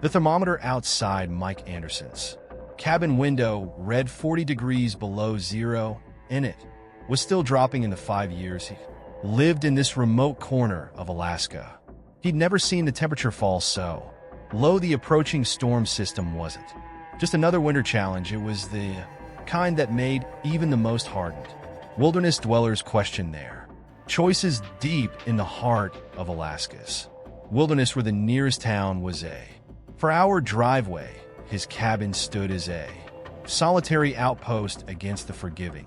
The thermometer outside Mike Anderson's cabin window read 40 degrees below zero, and it was still dropping in the 5 years he lived in this remote corner of Alaska. He'd never seen the temperature fall so low. The approaching storm system wasn't just another winter challenge. It was the kind that made even the most hardened wilderness dwellers question their choices. Deep in the heart of Alaska's wilderness, where the nearest town was a 4-hour driveway, his cabin stood as a solitary outpost against the forgiving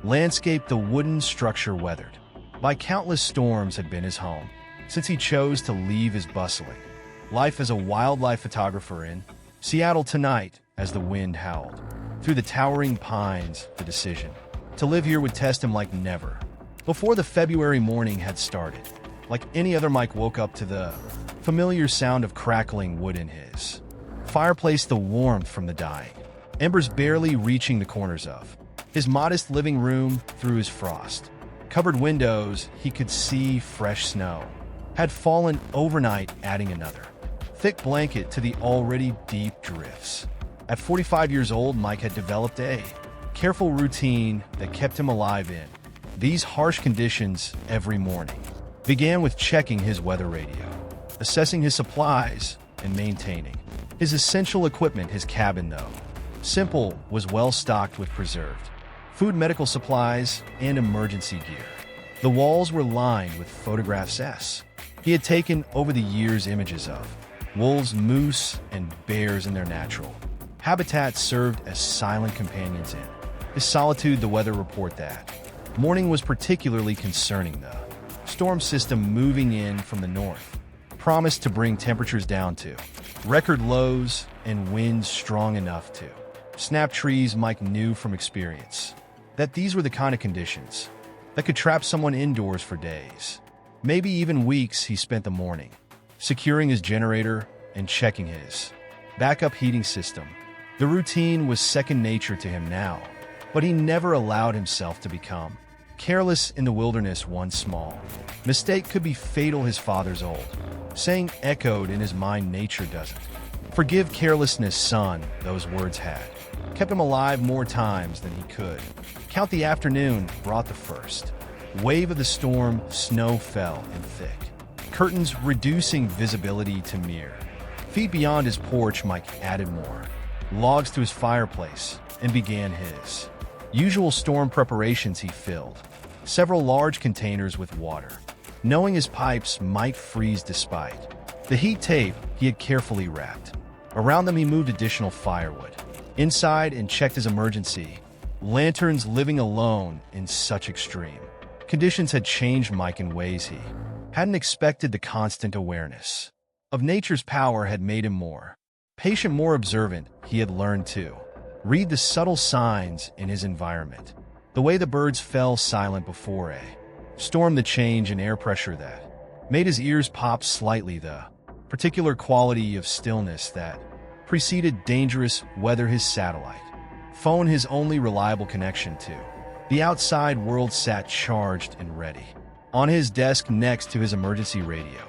landscape. The wooden structure, weathered by countless storms, had been his home since he chose to leave his bustling life as a wildlife photographer in Seattle. Tonight, as the wind howled through the towering pines, the decision to live here would test him like never before. The February morning had started like any other. Mike woke up to the familiar sound of crackling wood in his fireplace, the warmth from the dying embers barely reaching the corners of his modest living room. Through his frost-covered windows, he could see fresh snow had fallen overnight, adding another thick blanket to the already deep drifts. At 45 years old, Mike had developed a careful routine that kept him alive in these harsh conditions. Every morning began with checking his weather radio, assessing his supplies, and maintaining his essential equipment. His cabin, though simple, was well stocked with preserved food, medical supplies, and emergency gear. The walls were lined with photographs he had taken over the years. Images of wolves, moose, and bears in their natural habitats served as silent companions in his solitude. The weather report that morning was particularly concerning. The storm system moving in from the north promised to bring temperatures down to record lows and winds strong enough to snap trees. Mike knew from experience that these were the kind of conditions that could trap someone indoors for days, maybe even weeks. He spent the morning securing his generator and checking his backup heating system. The routine was second nature to him now, but he never allowed himself to become careless in the wilderness. One small mistake could be fatal. His father's old saying echoed in his mind, "Nature doesn't forgive carelessness, son." Those words had kept him alive more times than he could count. The afternoon brought the first wave of the storm. Snow fell in thick curtains, reducing visibility to mere feet beyond his porch. Mike added more logs to his fireplace and began his usual storm preparations. He filled several large containers with water, knowing his pipes might freeze despite the heat tape he had carefully wrapped around them. He moved additional firewood inside and checked his emergency lanterns. Living alone in such extreme conditions had changed Mike in ways he hadn't expected. The constant awareness of nature's power had made him more patient, more observant. He had learned to read the subtle signs in his environment, the way the birds fell silent before a storm, the change in air pressure that made his ears pop slightly, the particular quality of stillness that preceded dangerous weather. His satellite phone, his only reliable connection to the outside world, sat charged and ready on his desk next to his emergency radio.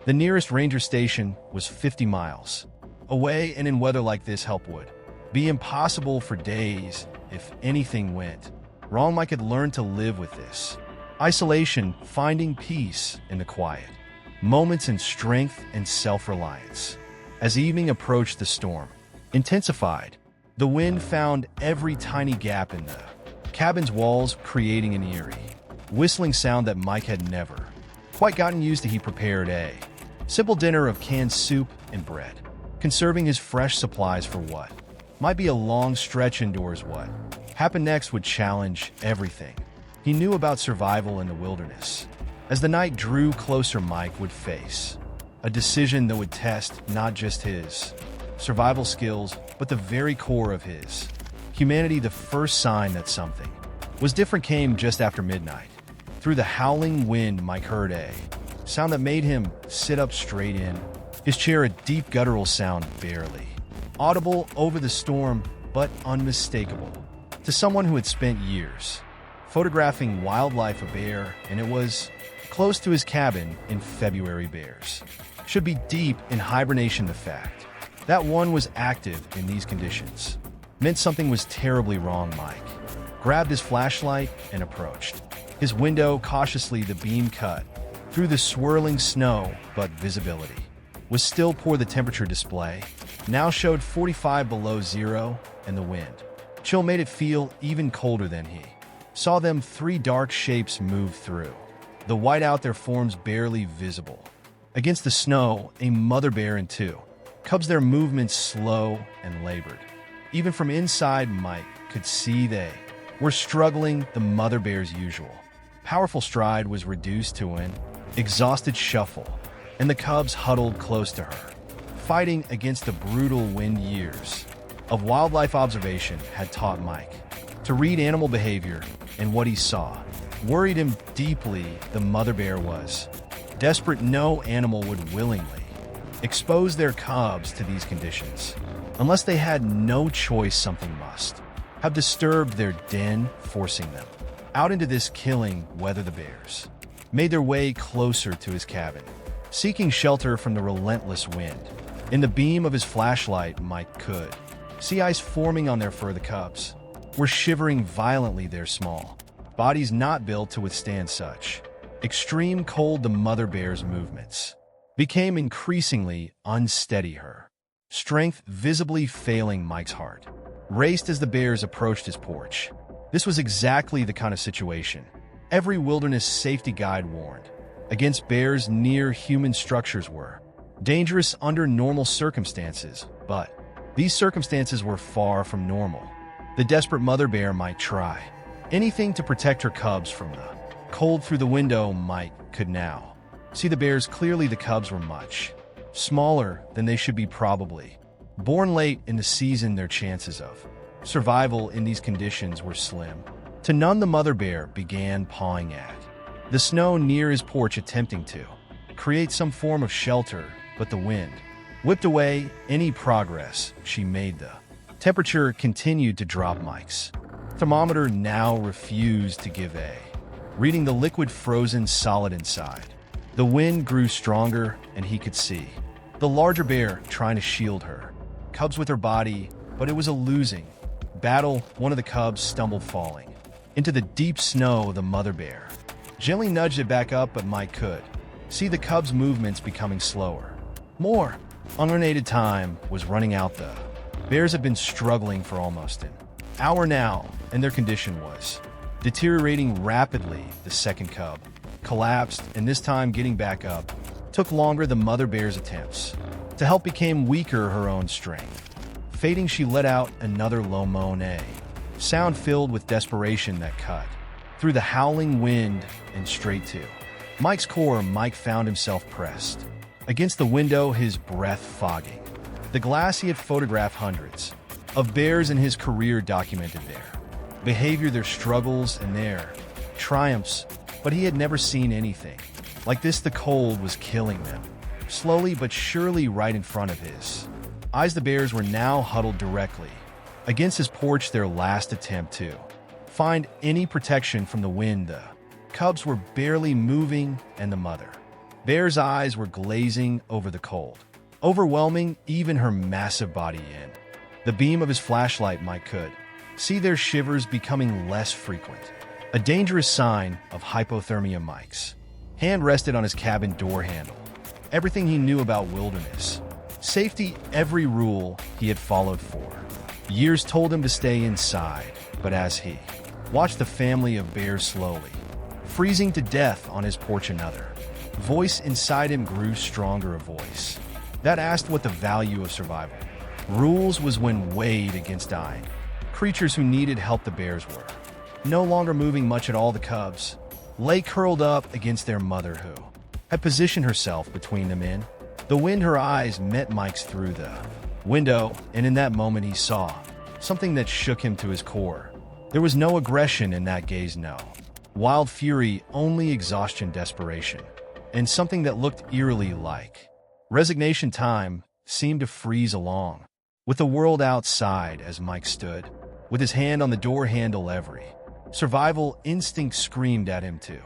The nearest ranger station was 50 miles away, and in weather like this, help would be impossible for days if anything went wrong. Mike had learned to live with this isolation, finding peace in the quiet moments and strength and self-reliance. As evening approached, the storm intensified. The wind found every tiny gap in the cabin's walls, creating an eerie whistling sound that Mike had never quite gotten used to. He prepared a simple dinner of canned soup and bread, conserving his fresh supplies for what might be a long stretch indoors. What happened next would challenge everything he knew about survival in the wilderness. As the night drew closer, Mike would face a decision that would test not just his survival skills, but the very core of his humanity. The first sign that something was different came just after midnight. Through the howling wind, Mike heard a sound that made him sit up straight in his chair, a deep guttural sound, barely audible over the storm, but unmistakable to someone who had spent years photographing wildlife. A bear, and it was close to his cabin in February. Bears should be deep in hibernation. The fact That one was active in these conditions. Meant something was terribly wrong. Mike grabbed his flashlight and approached. His window, cautiously, the beam cut through the swirling snow, but visibility was still poor. The temperature display now showed 45 below zero, and the wind chill made it feel even colder than he saw them. Three dark shapes move through the whiteout, their forms barely visible against the snow, a mother bear and two cubs, their movements slow and labored. Even from inside, Mike could see they were struggling. The mother bear's usual powerful stride was reduced to an exhausted shuffle, and the cubs huddled close to her, fighting against the brutal wind. Years of wildlife observation had taught Mike to read animal behavior, and what he saw worried him deeply. The mother bear was desperate. No animal would willingly expose their cubs to these conditions unless they had no choice. Something must have disturbed their den, forcing them out into this killing weather. The bears made their way closer to his cabin, seeking shelter from the relentless wind. In the beam of his flashlight, Mike could see ice forming on their fur. The cubs were shivering violently, their small bodies not built to withstand such extreme cold. The mother bear's movements became increasingly unsteady, her strength visibly failing. Mike's heart raced as the bears approached his porch. This was exactly the kind of situation every wilderness safety guide warned against. Bears near human structures were dangerous under normal circumstances, but these circumstances were far from normal. The desperate mother bear might try anything to protect her cubs from the cold. Through the window, Mike could now see the bears clearly. The cubs were much smaller than they should be, probably born late in the season. Their chances of survival in these conditions were slim to none. The mother bear began pawing at the snow near his porch, attempting to create some form of shelter, but the wind whipped away any progress she made. The temperature continued to drop. Mike's thermometer now refused to give a reading. The liquid frozen solid inside. The wind grew stronger, and he could see the larger bear trying to shield her cubs with her body, but it was a losing battle. One of the cubs stumbled, falling into the deep snow. The mother bear gently nudged it back up, but Mike could see the cubs' movements becoming slower. More unrelated time was running out. The bears had been struggling for almost an hour now, and their condition was deteriorating rapidly. The second cub collapsed, and this time getting back up took longer. The mother bear's attempts to help became weaker, her own strength fading. She let out another low moan, a sound filled with desperation that cut through the howling wind and straight to Mike's core. Mike found himself pressed against the window, his breath fogging the glass. He had photographed hundreds of bears in his career, documented their behavior, their struggles, and their triumphs, but he had never seen anything like this. The cold was killing them, slowly but surely, right in front of his eyes. The bears were now huddled directly against his porch, their last attempt to find any protection from the wind. The cubs were barely moving, and the mother bear's eyes were glazing over the cold, overwhelming even her massive body. In the beam of his flashlight, Mike could see their shivers becoming less frequent, a dangerous sign of hypothermia. Mike's hand rested on his cabin door handle. Everything he knew about wilderness safety, every rule he had followed for years, told him to stay inside. But as he watched the family of bears slowly freezing to death on his porch, another voice inside him grew stronger, a voice that asked what the value of survival rules was when weighed against dying creatures who needed help. The bears were no longer moving much at all. The cubs lay curled up against their mother, who had positioned herself between them. In the wind, her eyes met Mike's through the window, and in that moment he saw something that shook him to his core. There was no aggression in that gaze, no wild fury, only exhaustion, desperation, and something that looked eerily like resignation. Time seemed to freeze along with the world outside as Mike stood with his hand on the door handle. Every survival instinct screamed at him to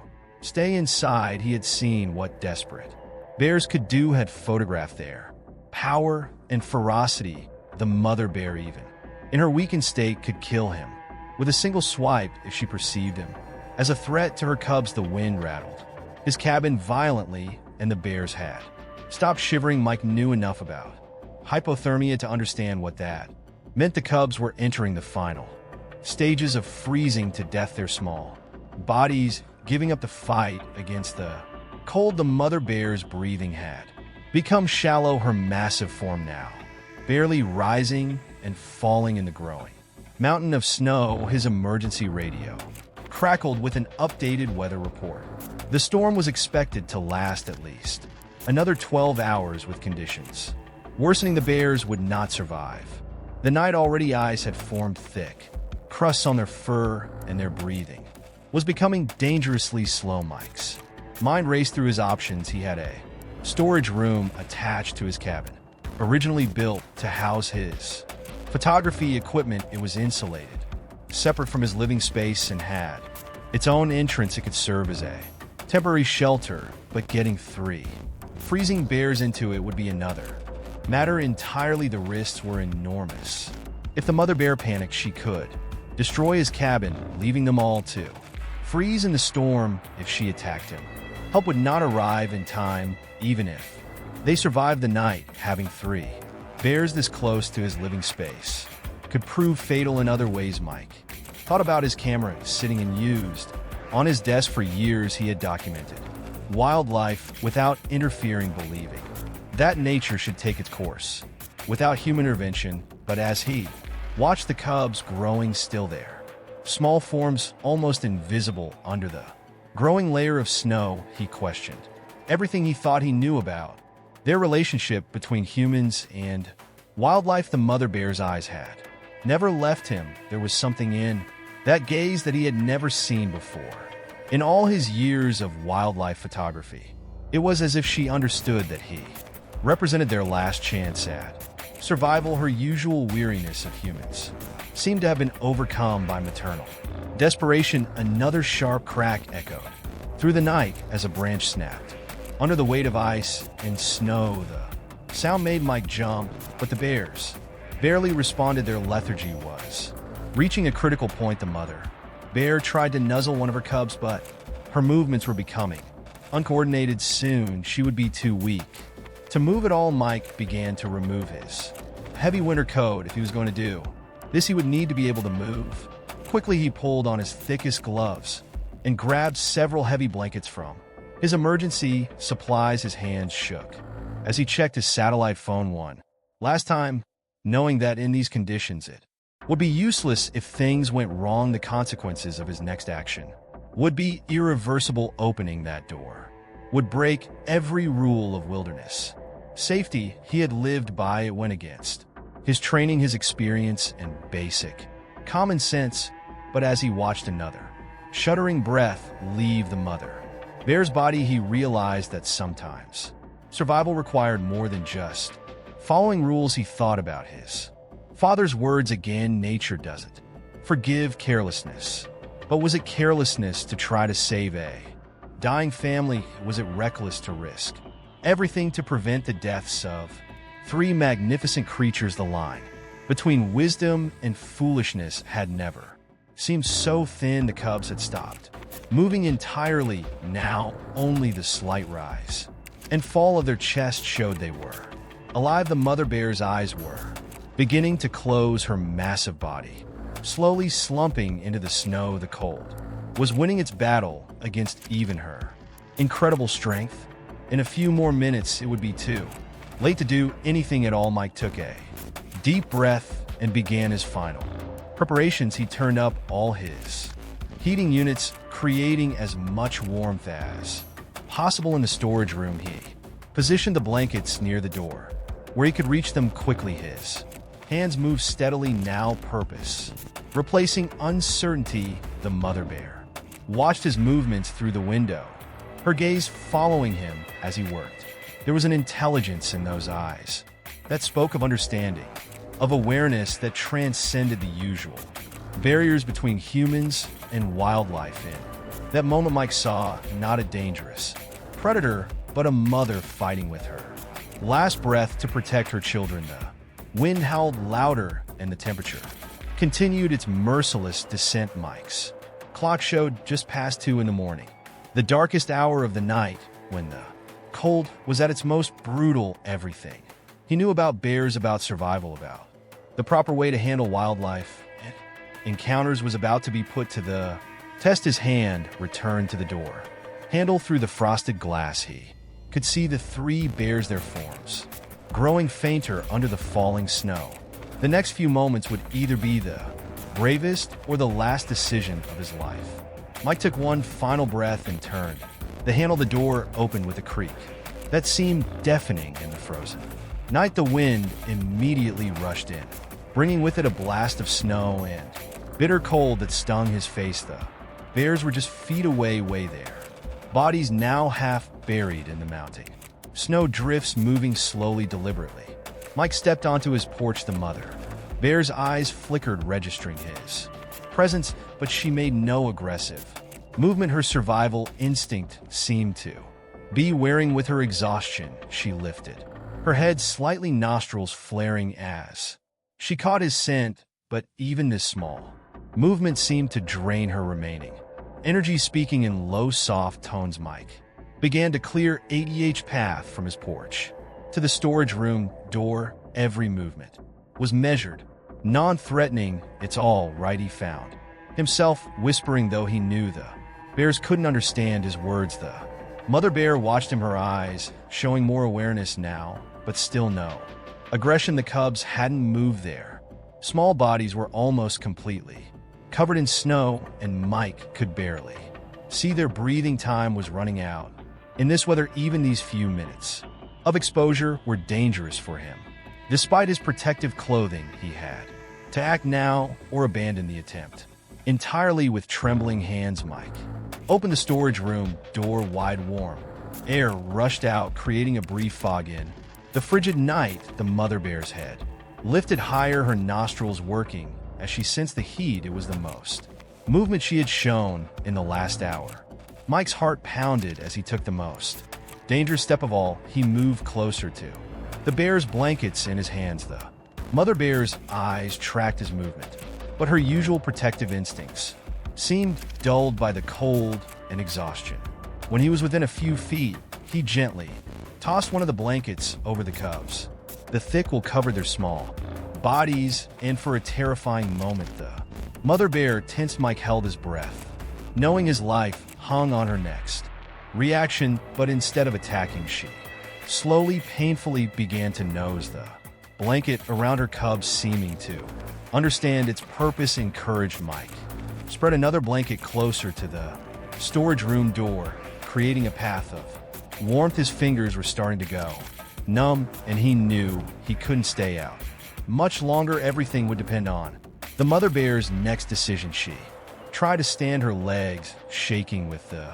stay inside. He had seen what desperate bears could do, had photographed their power and ferocity, the mother bear even, in her weakened state, could kill him with a single swipe if she perceived him. As a threat to her cubs, the wind rattled his cabin violently, and the bears had stopped shivering. Mike knew enough about hypothermia to understand what that meant. The cubs were entering the final stages of freezing to death, their small bodies giving up the fight against the cold. The mother bear's breathing had become shallow, her massive form now barely rising and falling in the growing mountain of snow. His emergency radio crackled with an updated weather report. The storm was expected to last at least another 12 hours, with conditions worsening. The bears would not survive. The night already ice had formed thick crusts on their fur, and their breathing was becoming dangerously slow. Mike's mind raced through his options. He had a storage room attached to his cabin, originally built to house his photography equipment. It was insulated, separate from his living space, and had its own entrance. It could serve as a temporary shelter, but getting 3 freezing bears into it would be another matter entirely. The risks were enormous. If the mother bear panicked, she could destroy his cabin, leaving them all to freeze in the storm. If she attacked him, help would not arrive in time. Even if they survived the night, having 3 bears this close to his living space could prove fatal in other ways. Mike thought about his camera sitting unused on his desk for years. He had documented wildlife without interfering, believing that nature should take its course without human intervention. But as he watched the cubs growing still there, small forms almost invisible under the growing layer of snow, he questioned everything he thought he knew about their relationship between humans and wildlife. The mother bear's eyes had never left him. There was something in that gaze that he had never seen before. In all his years of wildlife photography, it was as if she understood that he represented their last chance at survival. Her usual weariness of humans seemed to have been overcome by maternal desperation. Another sharp crack echoed through the night as a branch snapped under the weight of ice and snow. The sound made Mike jump, but the bears barely responded. Their lethargy was reaching a critical point. The mother bear tried to nuzzle one of her cubs, but her movements were becoming uncoordinated. Soon she would be too weak to move at all. Mike began to remove his heavy winter coat. If he was going to do this, he would need to be able to move. Quickly, he pulled on his thickest gloves and grabbed several heavy blankets from his emergency supplies. His hands shook as he checked his satellite phone one last time, knowing that in these conditions it would be useless if things went wrong. The consequences of his next action would be irreversible. Opening that door would break every rule of wilderness safety he had lived by. It went against his training, his experience, and basic common sense. But as he watched another shuddering breath leave the mother bear's body, he realized that sometimes survival required more than just following rules. He thought about his father's words again. Nature doesn't forgive carelessness. But was it carelessness to try to save a dying family? Was it reckless to risk everything to prevent the deaths of 3 magnificent creatures? The line between wisdom and foolishness had never seemed so thin. The cubs had stopped moving entirely. Now only the slight rise and fall of their chest showed they were alive. The mother bear's eyes were beginning to close, her massive body slowly slumping into the snow. The cold was winning its battle against even her incredible strength. In a few more minutes, it would be too late to do anything at all. Mike took a deep breath and began his final preparations. He turned up all his heating units, creating as much warmth as possible in the storage room. He positioned the blankets near the door where he could reach them quickly. His hands moved steadily now, purpose replacing uncertainty. The mother bear watched his movements through the window, her gaze following him as he worked. There was an intelligence in those eyes that spoke of understanding, of awareness that transcended the usual barriers between humans and wildlife. In that moment, Mike saw not a dangerous predator, but a mother fighting with her last breath to protect her children. The wind howled louder and the temperature continued its merciless descent. Mike's clock showed just past 2 in the morning, the darkest hour of the night when the cold was at its most brutal. Everything he knew about bears, about survival, about the proper way to handle wildlife encounters was about to be put to the test. His hand returned to the door handle. Through the frosted glass he could see the 3 bears, their forms growing fainter under the falling snow. The next few moments would either be the bravest or the last decision of his life. Mike took one final breath and turned. The handle of the door opened with a creak that seemed deafening in the frozen night. The wind immediately rushed in, bringing with it a blast of snow and bitter cold that stung his face. The bears were just feet away, way there, bodies now half buried in the mounting snow drifts, moving slowly, deliberately. Mike stepped onto his porch. The mother bear's eyes flickered, registering his presence, but she made no aggressive movement. Her survival instinct seemed to be wearing with her exhaustion. She lifted her head slightly, nostrils flaring as she caught his scent, but even this small movement seemed to drain her remaining energy. Speaking in low, soft tones, Mike began to clear ADH path from his porch to the storage room door. Every movement was measured, non-threatening. It's all right, he found himself whispering, though he knew the bears couldn't understand his words. The mother bear watched him, her eyes showing more awareness now, but still no aggression. The cubs hadn't moved. Their small bodies were almost completely covered in snow, and Mike could barely see their breathing. Time was running out. In this weather, even these few minutes of exposure were dangerous for him. Despite his protective clothing, he had to act now or abandon the attempt entirely. With trembling hands, Mike opened the storage room door wide. Warm air rushed out, creating a brief fog in the frigid night. The mother bear's head lifted higher, her nostrils working as she sensed the heat. It was the most movement she had shown in the last hour. Mike's heart pounded as he took the most dangerous step of all. He moved closer to the bear's blankets in his hands. The mother bear's eyes tracked his movement, but her usual protective instincts seemed dulled by the cold and exhaustion. When he was within a few feet, he gently tossed one of the blankets over the cubs. The thick wool covered their small bodies, and for a terrifying moment, the mother bear tensed. Mike held his breath, knowing his life hung on her next reaction, but instead of attacking, she slowly, painfully began to nose the blanket around her cubs, seeming to understand its purpose. Encouraged, Mike spread another blanket closer to the storage room door, creating a path of warmth. His fingers were starting to go numb, and he knew he couldn't stay out much longer. Everything would depend on the mother bear's next decision. She tried to stand, her legs shaking with the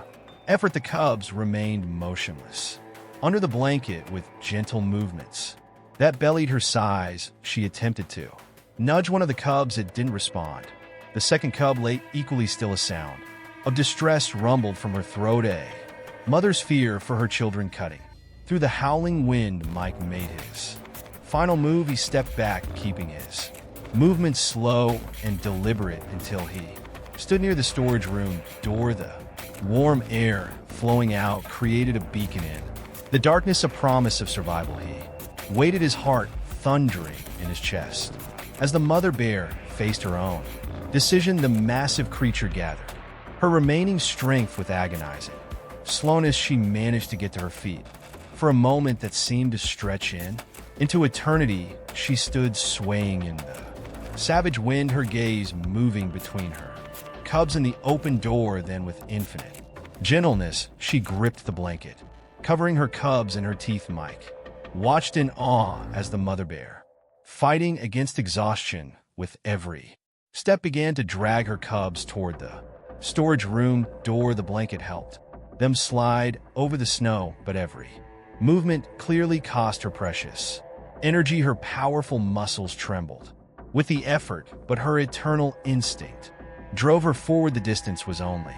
effort. The cubs remained motionless under the blanket with gentle movements that bellied her sighs. She attempted to nudge one of the cubs. It didn't respond. The second cub lay equally still. A sound of distress rumbled from her throat, a mother's fear for her children cutting through the howling wind. Mike made his final move. He stepped back, keeping his movements slow and deliberate until he stood near the storage room door. The warm air flowing out created a beacon in the darkness, a promise of survival. He waited, his heart thundering in his chest as the mother bear faced her own decision. The massive creature gathered her remaining strength with agonizing slowness. She managed to get to her feet. For a moment that seemed to stretch into eternity, she stood swaying in the savage wind, her gaze moving between her cubs and the open door. Then with infinite gentleness, she gripped the blanket, covering her cubs in her teeth. Mike watched in awe as the mother bear, fighting against exhaustion with every step, began to drag her cubs toward the storage room door. The blanket helped them slide over the snow, but every movement clearly cost her precious energy. Her powerful muscles trembled with the effort, but her eternal instinct drove her forward. The distance was only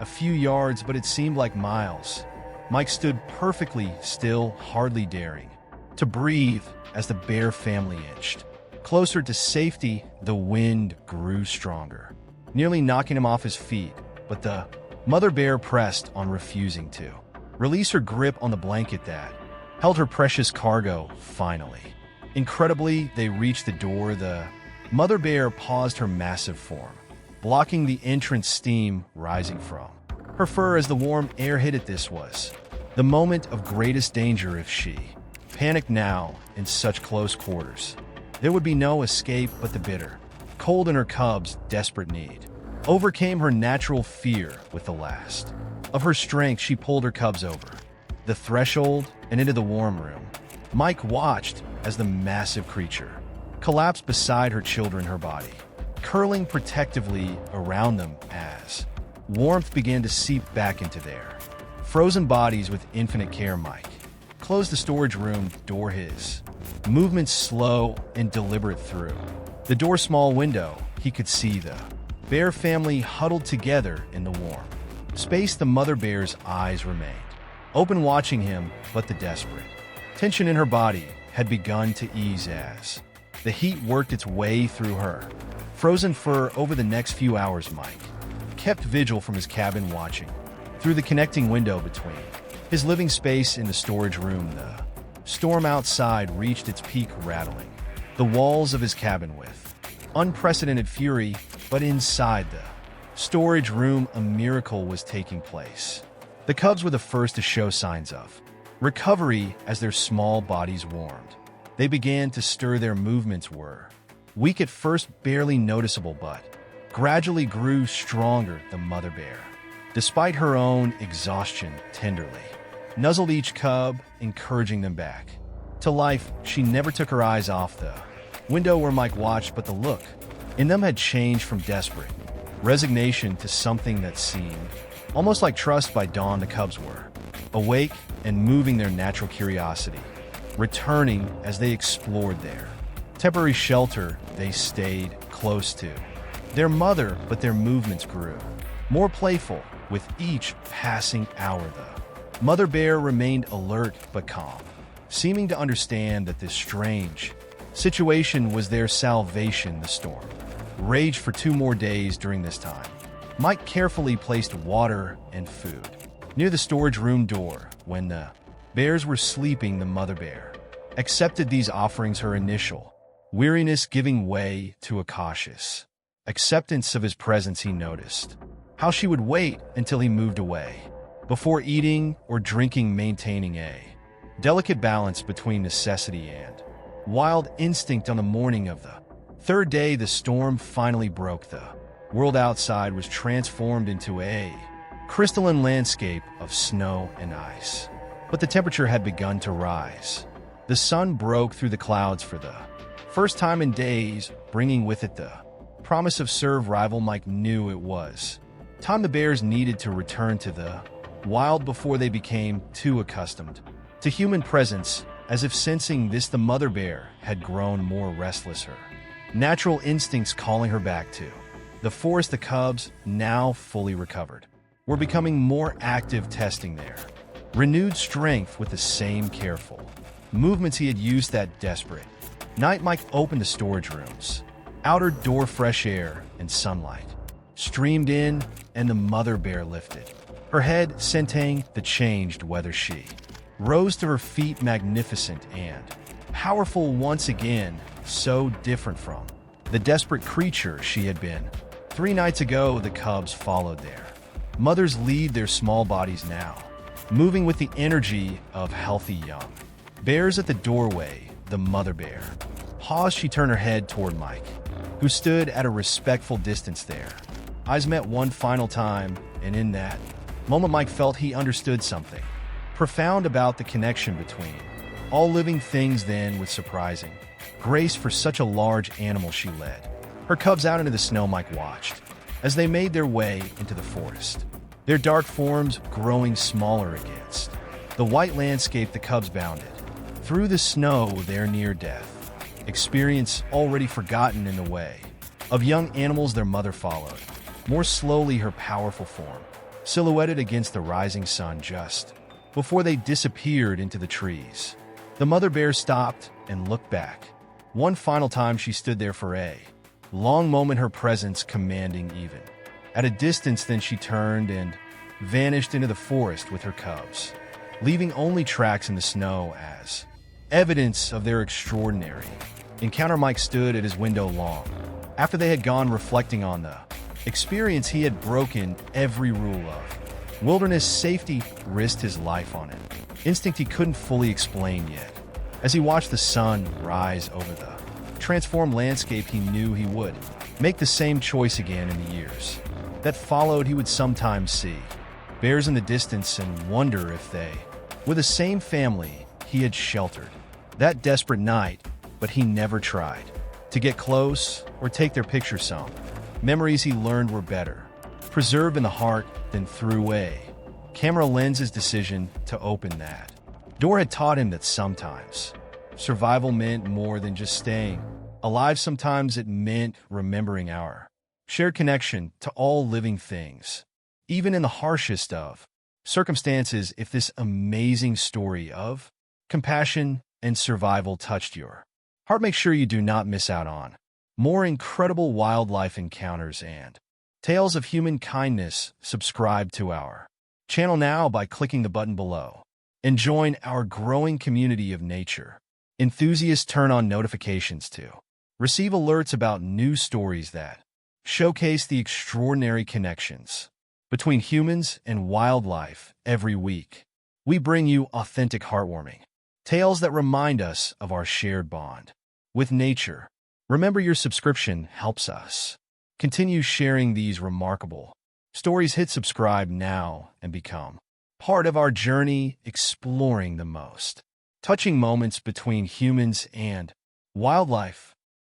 a few yards, but it seemed like miles. Mike stood perfectly still, hardly daring to breathe as the bear family inched closer to safety. The wind grew stronger, nearly knocking him off his feet, but the mother bear pressed on, refusing to release her grip on the blanket that held her precious cargo. Finally, incredibly, they reached the door. The mother bear paused her massive form, blocking the entrance, steam rising from her fur as the warm air hit it. This was the moment of greatest danger. If she panicked now in such close quarters, there would be no escape. But the bitter cold in her cub's desperate need overcame her natural fear. With the last of her strength, she pulled her cubs over the threshold and into the warm room. Mike watched as the massive creature collapsed beside her children, her body curling protectively around them as warmth began to seep back into their frozen bodies. With infinite care, Mike closed the storage room door, his movements slow and deliberate. Through the door's small window, he could see the bear family huddled together in the warm space. The mother bear's eyes remained open, watching him, but the desperate tension in her body had begun to ease as the heat worked its way through her frozen fur. Over the next few hours, Mike kept vigil from his cabin, watching through the connecting window between his living space and the storage room. The storm outside reached its peak, rattling the walls of his cabin with unprecedented fury. But inside the storage room, a miracle was taking place. The cubs were the first to show signs of recovery as their small bodies warmed. They began to stir. Their movements were weak at first, barely noticeable, but gradually grew stronger. The mother bear, despite her own exhaustion, tenderly nuzzled each cub, encouraging them back to life. She never took her eyes off the window where Mike watched, but the look in them had changed from desperate resignation to something that seemed almost like trust. By dawn, the cubs were awake and moving, their natural curiosity returning as they explored their temporary shelter. They stayed close to their mother, but their movements grew more playful with each passing hour. The mother bear remained alert but calm, seeming to understand that this strange situation was their salvation. The storm raged for 2 more days. During this time, Mike carefully placed water and food near the storage room door. When the bears were sleeping, the mother bear accepted these offerings, her initial weariness giving way to a cautious acceptance of his presence. He noticed how she would wait until he moved away before eating or drinking, maintaining a delicate balance between necessity and wild instinct. On the morning of the 3rd day, the storm finally broke. The world outside was transformed into a crystalline landscape of snow and ice. But the temperature had begun to rise. The sun broke through the clouds for the first time in days, bringing with it the promise of survival. Mike knew it was time. The bears needed to return to the wild before they became too accustomed to human presence. As if sensing this, the mother bear had grown more restless, her natural instincts calling her back to the forest. The cubs, now fully recovered, were becoming more active, testing their renewed strength with the same careful movements he had used that desperate night. Mike opened the storage room's outer door. Fresh air and sunlight streamed in, and the mother bear lifted her head, scenting the changed weather. She rose to her feet, magnificent and powerful once again, so different from the desperate creature she had been 3 nights ago. The cubs followed their mother's lead, their small bodies now moving with the energy of healthy young bears. At the doorway, the mother bear paused. She turned her head toward Mike, who stood at a respectful distance. Their eyes met one final time, and in that moment, Mike felt he understood something profound about the connection between all living things. Then, with surprising grace for such a large animal, she led her cubs out into the snow. Mike watched as they made their way into the forest, their dark forms growing smaller against the white landscape. The cubs bounded through the snow, their near-death experience already forgotten in the way of young animals. Their mother followed more slowly, her powerful form silhouetted against the rising sun just before they disappeared into the trees. The mother bear stopped and looked back. One final time she stood there for a long moment, her presence commanding even. At a distance, then she turned and vanished into the forest with her cubs, leaving only tracks in the snow as evidence of their extraordinary encounter. Mike stood at his window long after they had gone, reflecting on the experience. He had broken every rule of wilderness safety, risked his life on it. Instinct he couldn't fully explain yet. As he watched the sun rise over the transformed landscape, he knew he would make the same choice again in the years that followed. He would sometimes see bears in the distance and wonder if they were the same family he had sheltered that desperate night, but he never tried to get close or take their picture. Some memories he learned were better preserved in the heart than through a camera lens. His decision to open that door had taught him that sometimes survival meant more than just staying alive. Sometimes it meant remembering our shared connection to all living things, even in the harshest of circumstances. If this amazing story of compassion and survival touched your heart, make sure you do not miss out on more incredible wildlife encounters and tales of human kindness. Subscribe to our channel now by clicking the button below and join our growing community of nature enthusiasts. Turn on notifications to receive alerts about new stories that showcase the extraordinary connections between humans and wildlife. Every week, we bring you authentic, heartwarming tales that remind us of our shared bond with nature. Remember, your subscription helps us continue sharing these remarkable stories. Hit subscribe now and become part of our journey exploring the most touching moments between humans and wildlife.